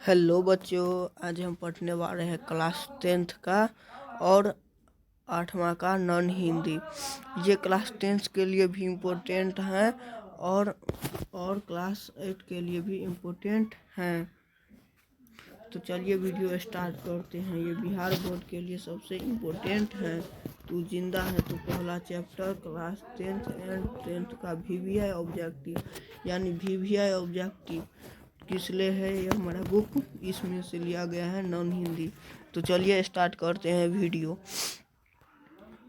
Hello बच्चों, आज हम पढ़ने वाले हैं क्लास 10th का और 8वां का नॉन हिंदी। ये क्लास 10th के लिए भी इम्पोर्टेंट है और क्लास 8 के लिए भी इम्पोर्टेंट हैं। तो चलिए वीडियो स्टार्ट करते हैं। ये बिहार बोर्ड के लिए सबसे इम्पोर्टेंट है। तू जिंदा है तो पहला chapter class 10th and 10th का VVI ऑब्जेक्टिव, यानी VVI ऑब्जेक्टिव किस लिए है, ये हमारा बुक इसमें से लिया गया है नॉन हिंदी। तो चलिए स्टार्ट करते हैं वीडियो।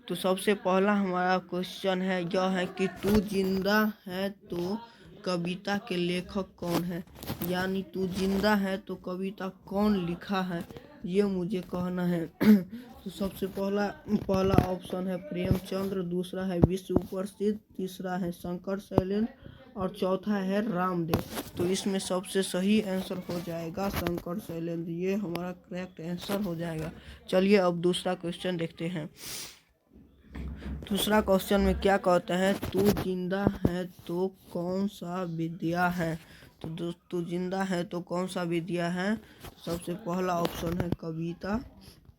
तो सबसे पहला हमारा क्वेश्चन है यह है कि तू जिंदा है तो कविता के लेखक कौन है, यानी तू जिंदा है तो कविता कौन लिखा है, ये मुझे कहना है। तो सबसे पहला ऑप्शन है प्रेमचंद्र, दूसरा है विश्व प्रसिद्ध, तीसरा है शंकर शैलेंद्र और चौथा है रामदेव। तो इसमें सबसे सही आंसर हो जाएगा शंकर शैलेंद्र, ये हमारा करेक्ट आंसर हो जाएगा। चलिए अब दूसरा क्वेश्चन देखते हैं। दूसरा क्वेश्चन में क्या कहते हैं, तू जिंदा है तो कौन सा विद्या है। तो तू जिंदा है तो कौन सा विद्या है। सबसे पहला ऑप्शन है कविता,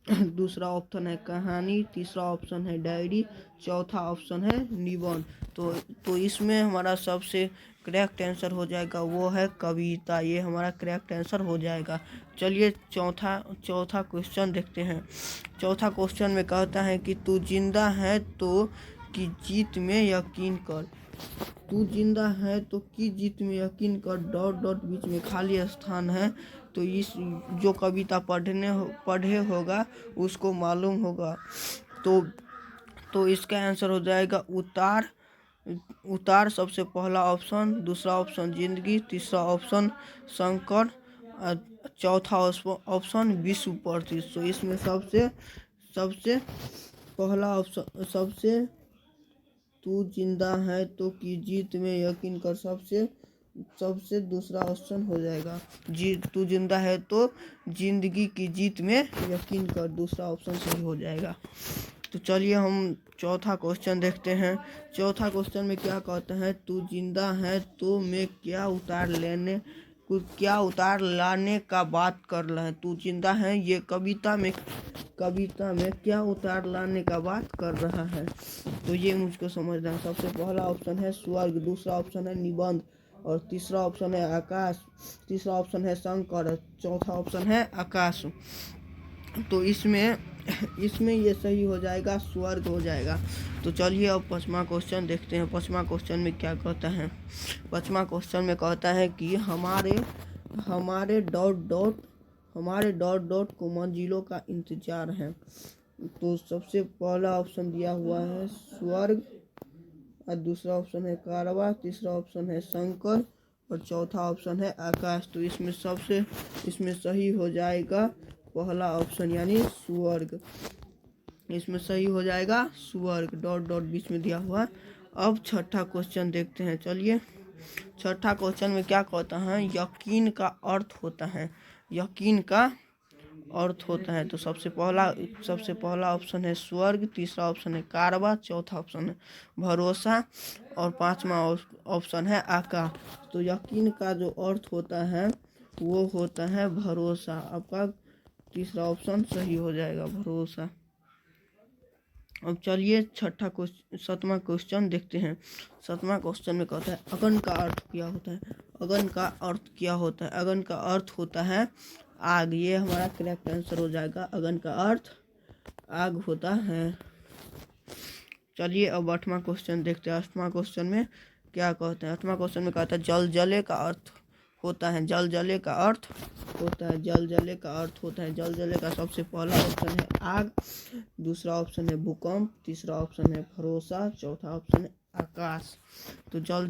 दूसरा ऑप्शन है कहानी, तीसरा ऑप्शन है डायरी, चौथा ऑप्शन है निबंध। तो इसमें हमारा सबसे करेक्ट आंसर हो जाएगा वो है कविता, ये हमारा करेक्ट आंसर हो जाएगा। चलिए चौथा क्वेश्चन देखते हैं। चौथा क्वेश्चन में कहता है कि तू जिंदा है तो कि जीत में यकीन कर। तू जिंदा है तो कि जीत में यकीन कर डॉट डॉट बीच में खाली स्थान है। तो इस जो कविता पढ़े होगा उसको मालूम होगा। तो इसका आंसर हो जाएगा उतार सबसे पहला ऑप्शन, दूसरा ऑप्शन जिंदगी, तीसरा ऑप्शन शंकर, चौथा ऑप्शन विश्व प्रसिद्ध। तो इसमें सबसे पहला ऑप्शन सबसे तू जिंदा है तो कि जीत में यकीन कर सबसे दूसरा ऑप्शन हो जाएगा। तू जिंदा है तो जिंदगी की जीत में यकीन कर, दूसरा ऑप्शन सही हो जाएगा। तो चलिए हम चौथा क्वेश्चन देखते हैं। चौथा क्वेश्चन में क्या कहता है, तू जिंदा है तो मैं क्या उतार लाने का बात कर रहा है। तू जिंदा है ये कविता में क्या उतार लाने का बात कर रहा है, तो ये मुझको समझना है। सबसे पहला ऑप्शन है स्वर्ग, दूसरा ऑप्शन है निबंध और तीसरा ऑप्शन है आकाश, तीसरा ऑप्शन है शंकर, चौथा ऑप्शन है आकाश। तो इसमें ये सही हो जाएगा, स्वर्ग हो जाएगा। तो चलिए अब पांचवा क्वेश्चन देखते हैं। पांचवा क्वेश्चन में क्या कहता है। पांचवा क्वेश्चन में कहता है कि हमारे डॉट डॉट को मंजिलों का इंतजार है। तो सबसे पहला ऑप्शन दिया हुआ है स्वर्ग और दूसरा ऑप्शन है कारवा, तीसरा ऑप्शन है शंकर और चौथा ऑप्शन है आकाश। तो इसमें सही हो जाएगा पहला ऑप्शन यानी स्वर्ग, इसमें सही हो जाएगा स्वर्ग, डॉट डॉट बीच में दिया हुआ। अब छठा क्वेश्चन देखते हैं। चलिए छठा क्वेश्चन में क्या कहता है, यकीन का अर्थ होता है। यकीन का अर्थ होता है। तो सबसे पहला ऑप्शन है स्वर्ग, तीसरा ऑप्शन है कारवा, चौथा ऑप्शन है भरोसा और पांचवा ऑप्शन है आकाश। तो यकीन का जो अर्थ होता है वो होता है भरोसा। आपका तीसरा ऑप्शन सही हो जाएगा, भरोसा। अब चलिए सातवां क्वेश्चन देखते हैं। सातवां क्वेश्चन में कहता है अगन का अर्थ क्या होता है। अगन का अर्थ क्या होता है। अगन का अर्थ होता है आग, ये हमारा करेक्ट आंसर हो जाएगा। अगन का अर्थ आग होता है। चलिए अब आठवां क्वेश्चन देखते हैं। आठवां क्वेश्चन में क्या कहते हैं। आठवां क्वेश्चन में कहता है जल जले का अर्थ होता है। जल जले का अर्थ होता है। जल जले का अर्थ होता है। जल जले का सबसे पहला ऑप्शन है आग, दूसरा ऑप्शन है भूकंप, तीसरा ऑप्शन है भरोसा, चौथा ऑप्शन है आकाश। तो जल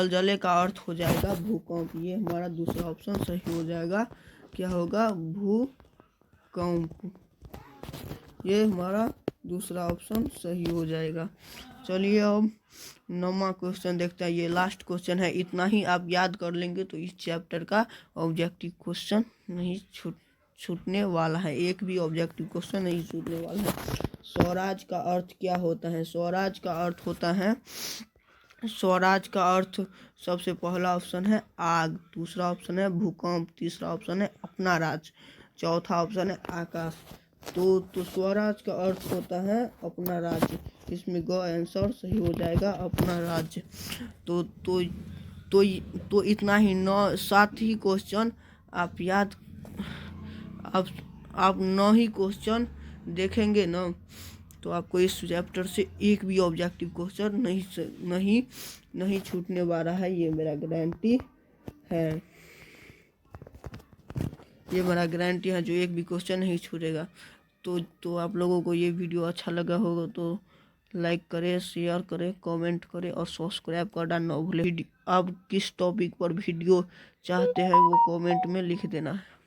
जले का अर्थ हो जाएगा भूकंप, ये हमारा दूसरा ऑप्शन सही हो जाएगा। क्या होगा, भूकंप, ये हमारा दूसरा ऑप्शन सही हो जाएगा। चलिए अब नौवां क्वेश्चन देखते हैं। ये लास्ट क्वेश्चन है, इतना ही आप याद कर लेंगे तो इस चैप्टर का ऑब्जेक्टिव क्वेश्चन नहीं छूटने वाला है। एक भी ऑब्जेक्टिव क्वेश्चन नहीं छूटने वाला है। स्वराज का अर्थ क्या होता है। स्वराज का अर्थ होता है स्वराज का अर्थ सबसे पहला ऑप्शन है आग, दूसरा ऑप्शन है भूकंप, तीसरा ऑप्शन है अपना राज, चौथा ऑप्शन है आकाश। तो स्वराज का अर्थ होता है अपना राज्य। इसमें ग आंसर सही हो जाएगा, अपना राज्य। तो तो तो तो इतना ही, 7 ही क्वेश्चन आप याद, आप 9 ही क्वेश्चन देखेंगे ना, तो आपको इस चैप्टर से एक भी ऑब्जेक्टिव क्वेश्चन नहीं छूटने वाला है, ये मेरा गारंटी है। ये मेरा गारंटी है, जो एक भी क्वेश्चन नहीं छूटेगा। तो आप लोगों को ये वीडियो अच्छा लगा होगा तो लाइक करें, शेयर करें, कमेंट करें और सब्सक्राइब करना ना भूलें। आप किस टॉपिक पर वीडियो चाहते हैं वो कमेंट में लिख देना है।